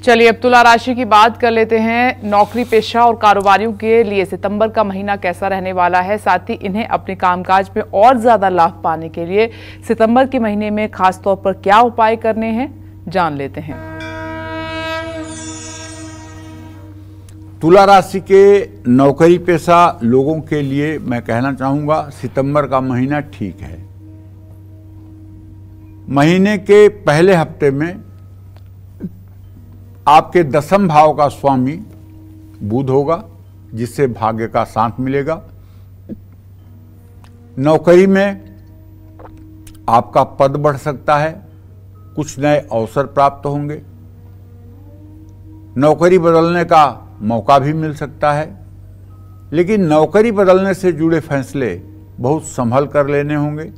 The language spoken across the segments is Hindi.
चलिए अब तुला राशि की बात कर लेते हैं। नौकरी पेशा और कारोबारियों के लिए सितंबर का महीना कैसा रहने वाला है, साथ ही इन्हें अपने कामकाज में और ज्यादा लाभ पाने के लिए सितंबर के महीने में खास तौर पर क्या उपाय करने हैं, जान लेते हैं। तुला राशि के नौकरी पेशा लोगों के लिए मैं कहना चाहूंगा सितंबर का महीना ठीक है। महीने के पहले हफ्ते में आपके 10वें भाव का स्वामी बुध होगा, जिससे भाग्य का साथ मिलेगा। नौकरी में आपका पद बढ़ सकता है, कुछ नए अवसर प्राप्त होंगे, नौकरी बदलने का मौका भी मिल सकता है। लेकिन नौकरी बदलने से जुड़े फैसले बहुत संभल कर लेने होंगे।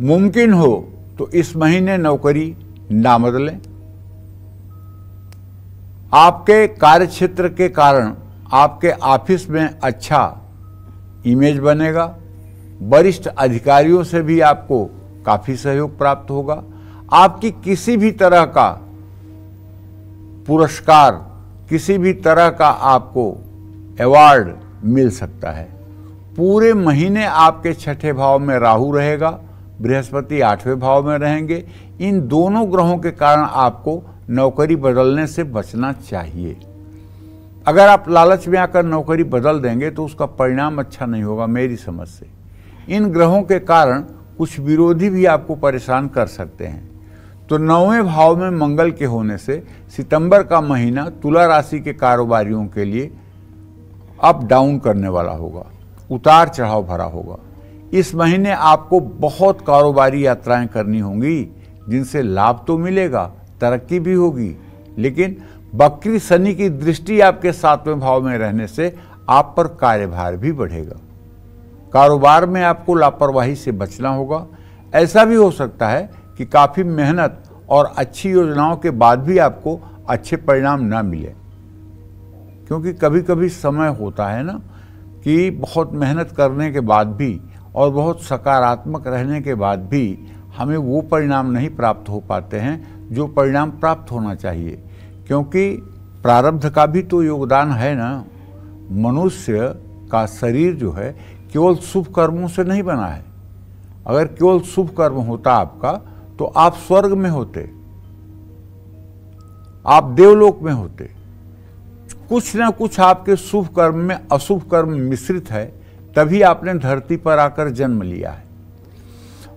मुमकिन हो तो इस महीने नौकरी ना बदलें। आपके कार्यक्षेत्र के कारण आपके ऑफिस में अच्छा इमेज बनेगा। वरिष्ठ अधिकारियों से भी आपको काफी सहयोग प्राप्त होगा। आपकी किसी भी तरह का पुरस्कार, किसी भी तरह का आपको अवार्ड मिल सकता है। पूरे महीने आपके 6ठे भाव में राहु रहेगा, बृहस्पति 8वें भाव में रहेंगे। इन दोनों ग्रहों के कारण आपको नौकरी बदलने से बचना चाहिए। अगर आप लालच में आकर नौकरी बदल देंगे तो उसका परिणाम अच्छा नहीं होगा मेरी समझ से। इन ग्रहों के कारण कुछ विरोधी भी आपको परेशान कर सकते हैं। तो 9वें भाव में मंगल के होने से सितंबर का महीना तुला राशि के कारोबारियों के लिए अप डाउन करने वाला होगा, उतार चढ़ाव भरा होगा। इस महीने आपको बहुत कारोबारी यात्राएं करनी होंगी, जिनसे लाभ तो मिलेगा, तरक्की भी होगी, लेकिन वक्री शनि की दृष्टि आपके 7वें भाव में रहने से आप पर कार्यभार भी बढ़ेगा। कारोबार में आपको लापरवाही से बचना होगा। ऐसा भी हो सकता है कि काफी मेहनत और अच्छी योजनाओं के बाद भी आपको अच्छे परिणाम ना मिले, क्योंकि कभी कभी समय होता है ना कि बहुत मेहनत करने के बाद भी और बहुत सकारात्मक रहने के बाद भी हमें वो परिणाम नहीं प्राप्त हो पाते हैं जो परिणाम प्राप्त होना चाहिए, क्योंकि प्रारब्ध का भी तो योगदान है ना। मनुष्य का शरीर जो है केवल शुभ कर्मों से नहीं बना है। अगर केवल शुभ कर्म होता आपका तो आप स्वर्ग में होते, आप देवलोक में होते। कुछ ना कुछ आपके शुभ कर्म में अशुभ कर्म मिश्रित है, तभी आपने धरती पर आकर जन्म लिया है।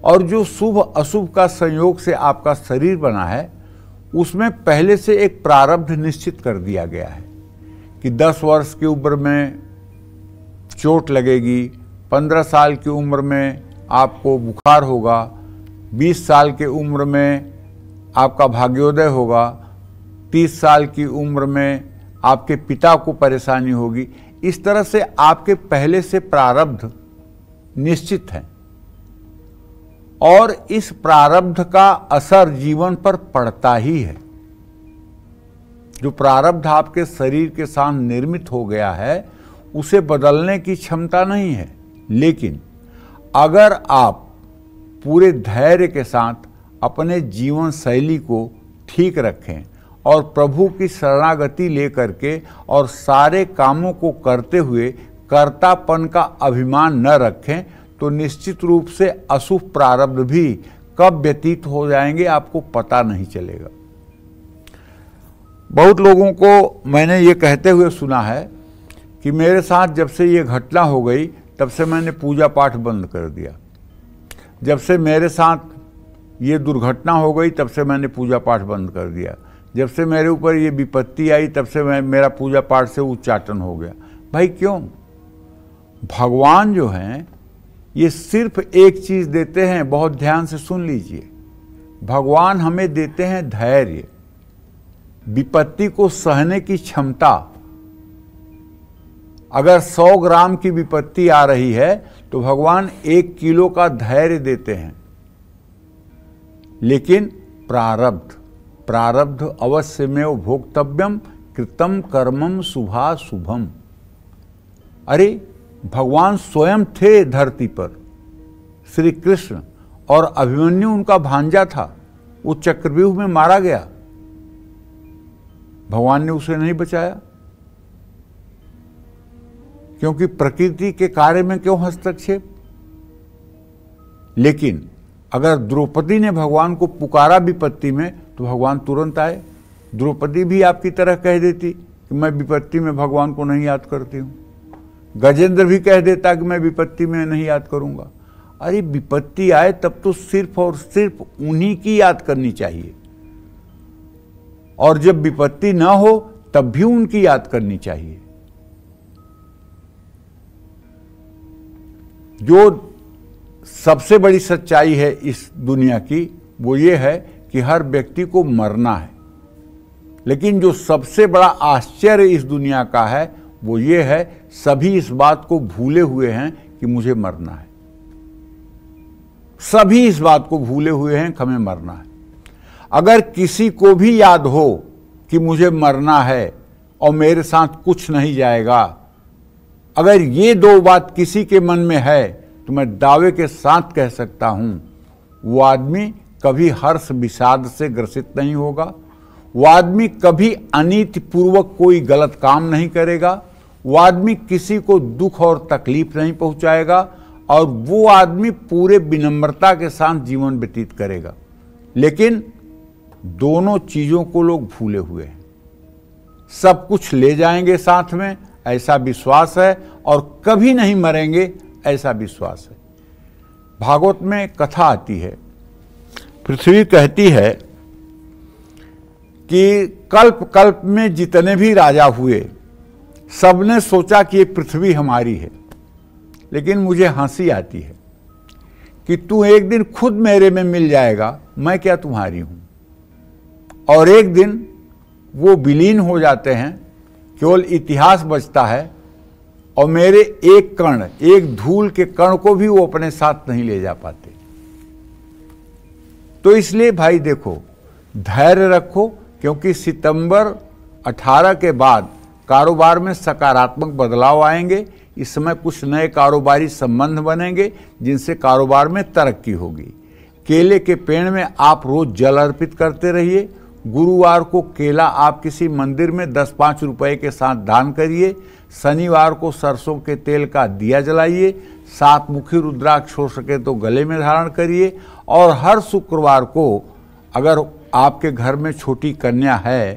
और जो शुभ अशुभ का संयोग से आपका शरीर बना है, उसमें पहले से एक प्रारब्ध निश्चित कर दिया गया है कि 10 वर्ष की उम्र में चोट लगेगी, 15 साल की उम्र में आपको बुखार होगा, 20 साल की उम्र में आपका भाग्योदय होगा, 30 साल की उम्र में आपके पिता को परेशानी होगी। इस तरह से आपके पहले से प्रारब्ध निश्चित है और इस प्रारब्ध का असर जीवन पर पड़ता ही है। जो प्रारब्ध आपके शरीर के साथ निर्मित हो गया है, उसे बदलने की क्षमता नहीं है। लेकिन अगर आप पूरे धैर्य के साथ अपने जीवन शैली को ठीक रखें और प्रभु की शरणागति लेकर के और सारे कामों को करते हुए कर्तापन का अभिमान न रखें, तो निश्चित रूप से अशुभ प्रारब्ध भी कब व्यतीत हो जाएंगे आपको पता नहीं चलेगा। बहुत लोगों को मैंने ये कहते हुए सुना है कि मेरे साथ जब से ये घटना हो गई तब से मैंने पूजा पाठ बंद कर दिया। जब से मेरे साथ ये दुर्घटना हो गई तब से मैंने पूजा पाठ बंद कर दिया। जब से मेरे ऊपर ये विपत्ति आई तब से मेरा पूजा पाठ से उच्चाटन हो गया। भाई क्यों? भगवान जो हैं ये सिर्फ एक चीज देते हैं, बहुत ध्यान से सुन लीजिए। भगवान हमें देते हैं धैर्य, विपत्ति को सहने की क्षमता। अगर 100 ग्राम की विपत्ति आ रही है तो भगवान 1 किलो का धैर्य देते हैं। लेकिन प्रारब्ध अवश्यमेव भोक्तव्यम कृतम कर्मम शुभाशुभम। अरे भगवान स्वयं थे धरती पर, श्री कृष्ण, और अभिमन्यु उनका भांजा था। वो चक्रव्यूह में मारा गया, भगवान ने उसे नहीं बचाया। क्योंकि प्रकृति के कार्य में क्यों हस्तक्षेप। लेकिन अगर द्रौपदी ने भगवान को पुकारा विपत्ति में तो भगवान तुरंत आए। द्रौपदी भी आपकी तरह कह देती कि मैं विपत्ति में भगवान को नहीं याद करती हूं। गजेंद्र भी कह देता कि मैं विपत्ति में नहीं याद करूंगा। अरे विपत्ति आए तब तो सिर्फ और सिर्फ उन्हीं की याद करनी चाहिए, और जब विपत्ति ना हो तब भी उनकी याद करनी चाहिए। जो सबसे बड़ी सच्चाई है इस दुनिया की वो ये है कि हर व्यक्ति को मरना है, लेकिन जो सबसे बड़ा आश्चर्य इस दुनिया का है वो ये है सभी इस बात को भूले हुए हैं कि मुझे मरना है। सभी इस बात को भूले हुए हैं कि हमें मरना है। अगर किसी को भी याद हो कि मुझे मरना है और मेरे साथ कुछ नहीं जाएगा, अगर ये दो बात किसी के मन में है तो मैं दावे के साथ कह सकता हूं वो आदमी कभी हर्ष विषाद से ग्रसित नहीं होगा, वो आदमी कभी अनीतिपूर्वक कोई गलत काम नहीं करेगा, वो आदमी किसी को दुख और तकलीफ नहीं पहुंचाएगा, और वो आदमी पूरे विनम्रता के साथ जीवन व्यतीत करेगा। लेकिन दोनों चीजों को लोग भूले हुए हैं। सब कुछ ले जाएंगे साथ में ऐसा विश्वास है, और कभी नहीं मरेंगे ऐसा विश्वास है। भागवत में कथा आती है, पृथ्वी कहती है कि कल्प कल्प में जितने भी राजा हुए सबने सोचा कि ये पृथ्वी हमारी है, लेकिन मुझे हंसी आती है कि तू एक दिन खुद मेरे में मिल जाएगा, मैं क्या तुम्हारी हूं। और एक दिन वो विलीन हो जाते हैं, केवल इतिहास बचता है, और मेरे एक कण, एक धूल के कण को भी वो अपने साथ नहीं ले जा पाते। तो इसलिए भाई देखो, धैर्य रखो, क्योंकि सितंबर 18 के बाद कारोबार में सकारात्मक बदलाव आएंगे। इस समय कुछ नए कारोबारी संबंध बनेंगे जिनसे कारोबार में तरक्की होगी। केले के पेड़ में आप रोज जल अर्पित करते रहिए। गुरुवार को केला आप किसी मंदिर में 10-5 रुपए के साथ दान करिए। शनिवार को सरसों के तेल का दिया जलाइए। 7 मुखी रुद्राक्ष हो सके तो गले में धारण करिए। और हर शुक्रवार को अगर आपके घर में छोटी कन्या है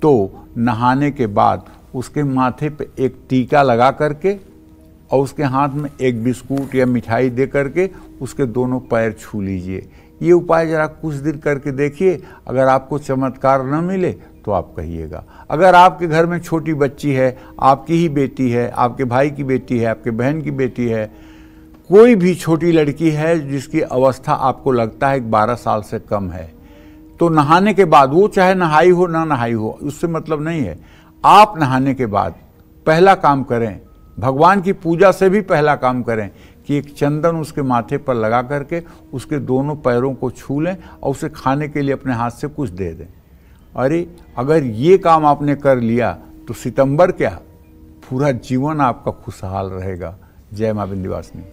तो नहाने के बाद उसके माथे पे एक टीका लगा करके और उसके हाथ में एक बिस्कुट या मिठाई दे करके उसके दोनों पैर छू लीजिए। ये उपाय जरा कुछ दिन करके देखिए। अगर आपको चमत्कार न मिले तो आप कहिएगा। अगर आपके घर में छोटी बच्ची है, आपकी ही बेटी है, आपके भाई की बेटी है, आपके बहन की बेटी है, कोई भी छोटी लड़की है जिसकी अवस्था आपको लगता है 12 साल से कम है, तो नहाने के बाद, वो चाहे नहाई हो ना नहाई हो उससे मतलब नहीं है, आप नहाने के बाद पहला काम करें, भगवान की पूजा से भी पहला काम करें कि एक चंदन उसके माथे पर लगा करके उसके दोनों पैरों को छू लें और उसे खाने के लिए अपने हाथ से कुछ दे दें। अरे अगर ये काम आपने कर लिया तो सितंबर क्या, पूरा जीवन आपका खुशहाल रहेगा। जय मां विंध्यवासिनी।